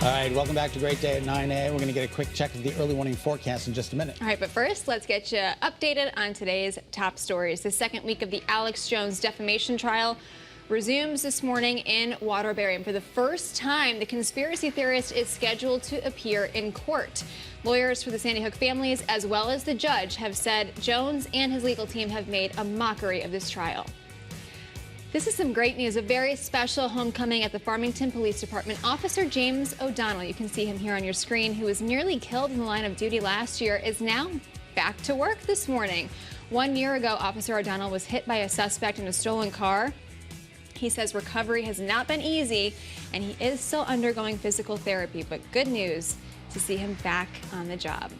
All right, welcome back to Great Day at 9 a.m. We're going to get a quick check of the early morning forecast in just a minute. All right, but first, let's get you updated on today's top stories. The second week of the Alex Jones defamation trial resumes this morning in Waterbury. And for the first time, the conspiracy theorist is scheduled to appear in court. Lawyers for the Sandy Hook families, as well as the judge, have said Jones and his legal team have made a mockery of this trial. This is some great news. A very special homecoming at the Farmington Police Department. Officer James O'Donnell, you can see him here on your screen, who was nearly killed in the line of duty last year, is now back to work this morning. 1 year ago, Officer O'Donnell was hit by a suspect in a stolen car. He says recovery has not been easy, and he is still undergoing physical therapy, but good news to see him back on the job.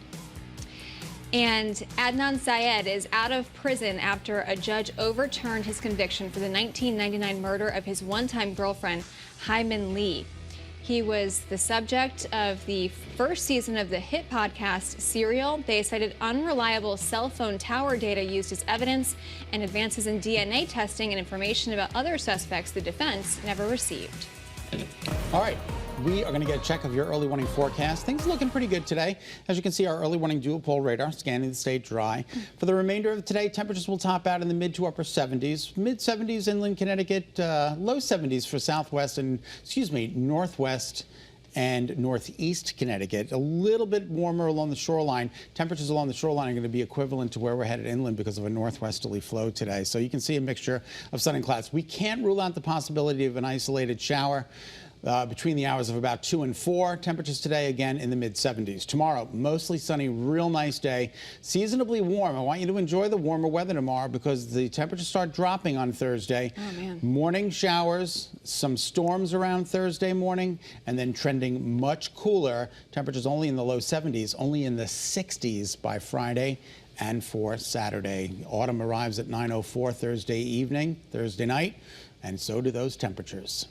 And Adnan Syed is out of prison after a judge overturned his conviction for the 1999 murder of his one-time girlfriend, Hyman Lee. He was the subject of the first season of the hit podcast Serial. They cited unreliable cell phone tower data used as evidence and advances in DNA testing and information about other suspects the defense never received. All right. We are going to get a check of your early morning forecast. Things are looking pretty good today. As you can see, our early morning dual pole radar scanning the state dry. For the remainder of today, temperatures will top out in the mid to upper 70s. Mid 70s inland Connecticut, low 70s for southwest and, northwest and northeast Connecticut. A little bit warmer along the shoreline. Temperatures along the shoreline are going to be equivalent to where we're headed inland because of a northwesterly flow today. So you can see a mixture of sun and clouds. We can't rule out the possibility of an isolated shower between the hours of about 2 and 4. Temperatures today, again, in the mid-70s. Tomorrow, mostly sunny, real nice day. Seasonably warm. I want you to enjoy the warmer weather tomorrow because the temperatures start dropping on Thursday. Oh, man. Morning showers, some storms around Thursday morning, and then trending much cooler. Temperatures only in the low 70s, only in the 60s by Friday and for Saturday. Autumn arrives at 9:04 Thursday night, and so do those temperatures.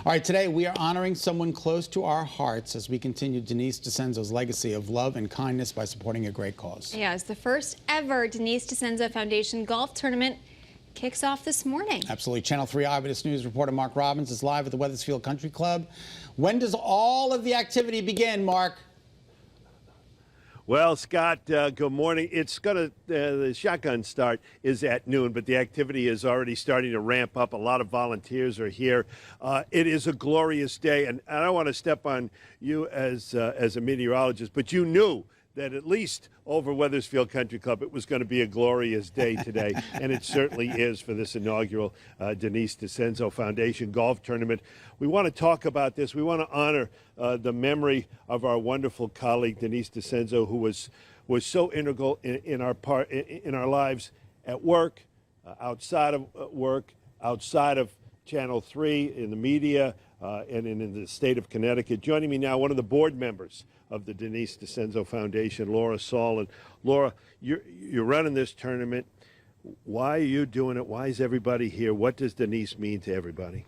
All right, today we are honoring someone close to our hearts as we continue Denise D'Ascenzo's legacy of love and kindness by supporting a great cause. Yeah, it's the first ever Denise D'Ascenzo Foundation golf tournament kicks off this morning. Absolutely. Channel 3 Eyewitness News reporter Mark Robbins is live at the Wethersfield Country Club. When does all of the activity begin, Mark? Well, Scott, good morning. It's going to, the shotgun start is at noon, but the activity is already starting to ramp up. A lot of volunteers are here. It is a glorious day, and I don't want to step on you as a meteorologist, but you knew that at least over Wethersfield Country Club, it was going to be a glorious day today, and it certainly is for this inaugural Denise D'Ascenzo Foundation golf tournament. We want to talk about this. We want to honor the memory of our wonderful colleague, Denise D'Ascenzo, who was so integral in our lives at work, outside of work, outside of Channel 3, in the media, and in the state of Connecticut. Joining me now, one of the board members of the Denise D'Ascenzo Foundation, Laura Saul. And Laura, you're running this tournament. Why are you doing it? Why is everybody here? What does Denise mean to everybody?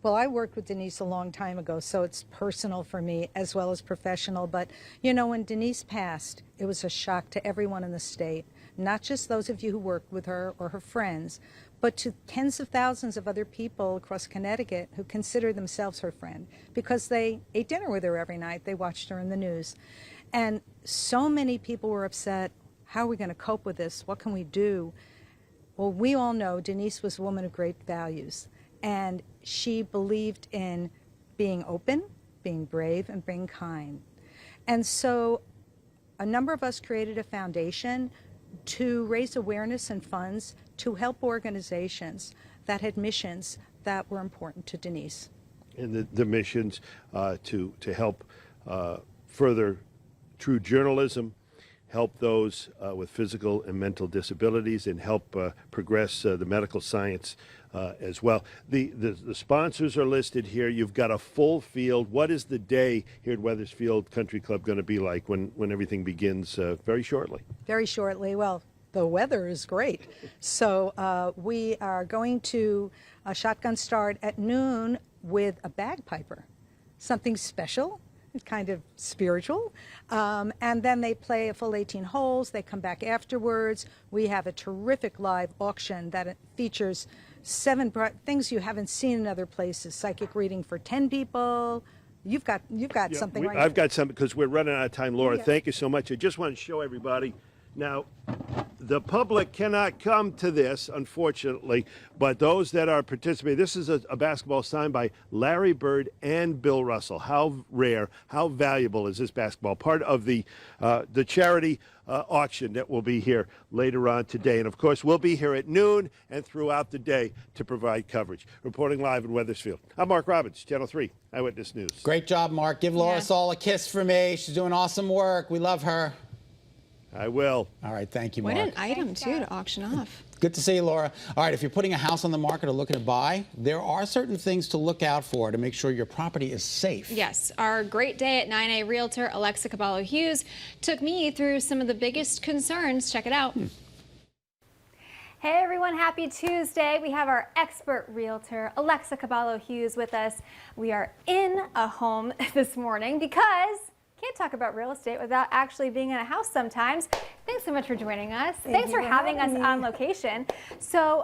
Well, I worked with Denise a long time ago, so it's personal for me as well as professional. But, you know, when Denise passed, it was a shock to everyone in the state, not just those of you who worked with her or her friends, but to tens of thousands of other people across Connecticut who consider themselves her friend because they ate dinner with her every night. They watched her in the news. And so many people were upset. How are we going to cope with this? What can we do? Well, we all know Denise was a woman of great values. And she believed in being open, being brave, and being kind. And so a number of us created a foundation to raise awareness and funds to help organizations that had missions that were important to Denise. And the missions to help further true journalism, help those with physical and mental disabilities, and help progress the medical science as well. The sponsors are listed here. You've got a full field. What is the day here at Wethersfield Country Club going to be like when everything begins very shortly? Very shortly. Well, the weather is great. So we are going to a shotgun start at noon with a bagpiper, something special, kind of spiritual. And then they play a full 18 holes. They come back afterwards. We have a terrific live auction that features 7 things you haven't seen in other places. Psychic reading for 10 people, you've got something right I've here. got some because we're running out of time, Laura. Yeah. Thank you so much. I just want to show everybody. Now, the public cannot come to this, unfortunately, but those that are participating, this is a basketball signed by Larry Bird and Bill Russell. How rare, how valuable is this basketball? Part of the charity auction that will be here later on today. And, of course, we'll be here at noon and throughout the day to provide coverage. Reporting live in Wethersfield, I'm Mark Robbins, Channel 3 Eyewitness News. Great job, Mark. Give Laura Saul a kiss for me. She's doing awesome work. We love her. I will. All right, thank you, Mark. What an item, too, to auction off. Good to see you, Laura. All right, if you're putting a house on the market or looking to buy, there are certain things to look out for to make sure your property is safe. Yes, our great day at 9A Realtor, Alexa Caballo-Hughes, took me through some of the biggest concerns. Check it out. Hey everyone, happy Tuesday. We have our expert realtor, Alexa Caballo-Hughes, with us. We are in a home this morning because can't talk about real estate without actually being in a house sometimes. Thanks so much for joining us. Thanks for having us on location. So,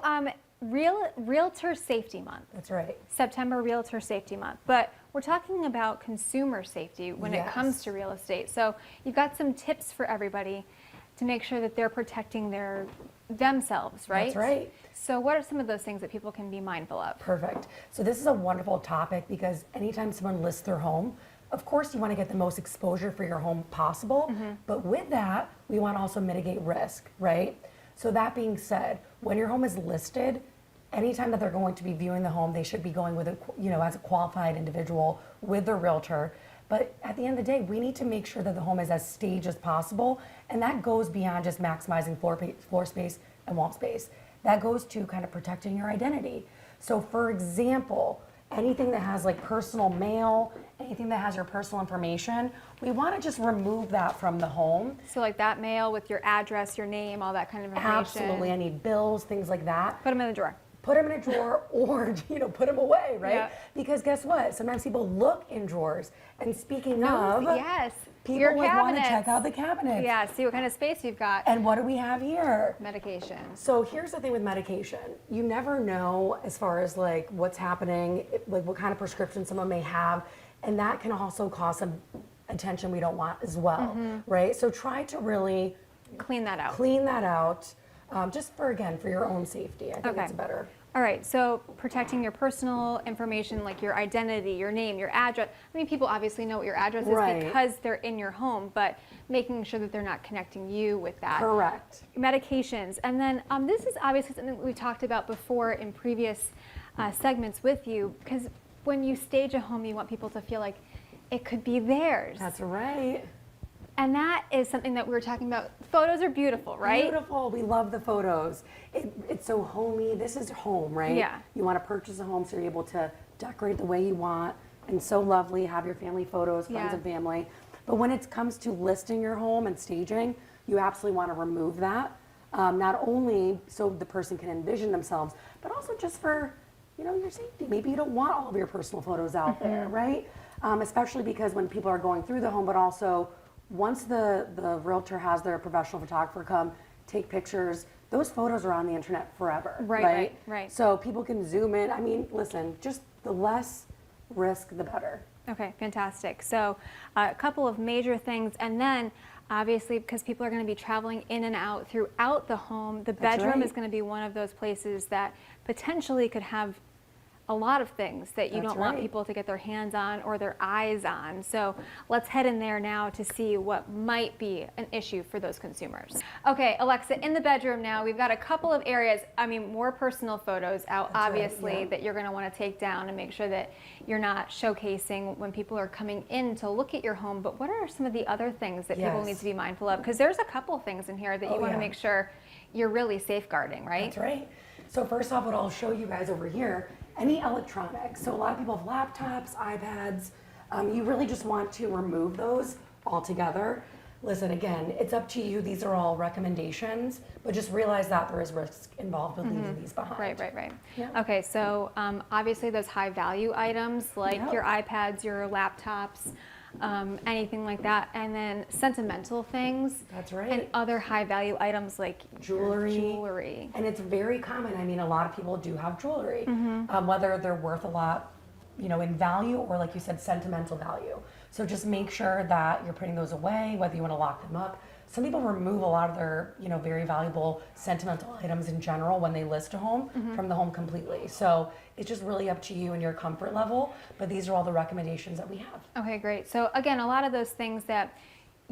Realtor Safety Month. That's right. September Realtor Safety Month. But we're talking about consumer safety when it comes to real estate. So, you've got some tips for everybody to make sure that they're protecting themselves, right? That's right. So what are some of those things that people can be mindful of? Perfect. So this is a wonderful topic because anytime someone lists their home, of course you want to get the most exposure for your home possible, but with that, we want to also mitigate risk, right? So that being said, when your home is listed, anytime that they're going to be viewing the home, they should be going with as a qualified individual with their realtor. But at the end of the day, we need to make sure that the home is as staged as possible, and that goes beyond just maximizing floor space and wall space. That goes to kind of protecting your identity. So for example, anything that has like personal mail, anything that has your personal information, we want to just remove that from the home. So like that mail with your address, your name, all that kind of information. Absolutely, any bills, things like that. Put them in the drawer. Put them in a drawer or, put them away, right? Yeah. Because guess what? Sometimes people look in drawers. And speaking of, yes, people your would want to cabinets. check out the cabinets. Yeah, see what kind of space you've got. And what do we have here? Medication. So here's the thing with medication. You never know as far as like what's happening, like what kind of prescription someone may have. And that can also cause some attention we don't want as well, right? So try to really Clean that out. clean that out. Just for your own safety. I think it's better. All right, so protecting your personal information like your identity, your name, your address. I mean, people obviously know what your address Right. is because they're in your home, but making sure that they're not connecting you with that. Correct. Medications. And then this is obviously something that we talked about before in previous segments with you, because when you stage a home, you want people to feel like it could be theirs. That's right. And that is something that we were talking about. Photos are beautiful, right? Beautiful. We love the photos. It's so homey. This is home, right? Yeah. You want to purchase a home so you're able to decorate the way you want, and so lovely, have your family photos, friends Yeah. and family. But when it comes to listing your home and staging, you absolutely want to remove that. Not only so the person can envision themselves, but also just for your safety. Maybe you don't want all of your personal photos out there, right? Especially because when people are going through the home, but also once the realtor has their professional photographer come take pictures, those photos are on the internet forever, Right. So people can zoom in. I mean, listen, just the less risk, the better. Okay, fantastic. So a couple of major things, and then obviously because people are going to be traveling in and out throughout the home, the bedroom right. is going to be one of those places that potentially could have a lot of things that you That's don't want right. people to get their hands on or their eyes on. So let's head in there now to see what might be an issue for those consumers. Okay, Alexa, in the bedroom now, we've got a couple of areas, more personal photos out, That's right, obviously, yeah. that you're going to want to take down and make sure that you're not showcasing when people are coming in to look at your home. But what are some of the other things that people Yes. need to be mindful of? Because there's a couple things in here that you Oh, want to yeah. make sure you're really safeguarding, right? That's right. So first off, what I'll show you guys over here, any electronics. So a lot of people have laptops, iPads. You really just want to remove those altogether. Listen, again, it's up to you. These are all recommendations, but just realize that there is risk involved with leaving these behind. Right. Yeah. Okay, so obviously those high value items like Yeah. your iPads, your laptops, anything like that, and then sentimental things. That's right. And other high value items like your jewelry. And it's very common. A lot of people do have jewelry, Mm-hmm. whether they're worth a lot in value or, like you said, sentimental value. So just make sure that you're putting those away, whether you want to lock them up. Some people remove a lot of their, very valuable sentimental items in general when they list a home from the home completely. So it's just really up to you and your comfort level, but these are all the recommendations that we have. Okay, great. So again, a lot of those things that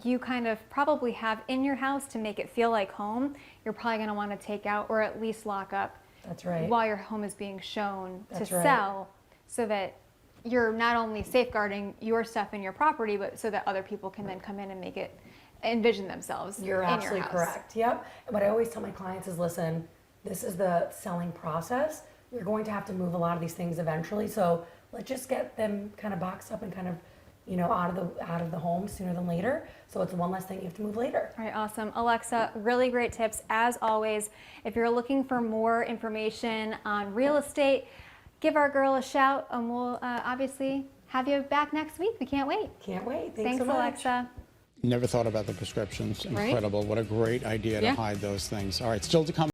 you kind of probably have in your house to make it feel like home, you're probably going to want to take out or at least lock up. That's right. While your home is being shown That's to right. sell, so that you're not only safeguarding your stuff in your property, but so that other people can then come in and make it envision themselves You're in absolutely your house. correct. Yep. And what I always tell my clients is, listen, this is the selling process. You're going to have to move a lot of these things eventually. So let's just get them kind of boxed up and kind of, out of the home sooner than later. So it's one less thing you have to move later. All right, awesome. Alexa, really great tips as always. If you're looking for more information on real estate, give our girl a shout and we'll obviously have you back next week. We can't wait. Can't wait. Thanks so much. Alexa. Never thought about the prescriptions. Right? Incredible. What a great idea to Yeah. hide those things. All right, still to come.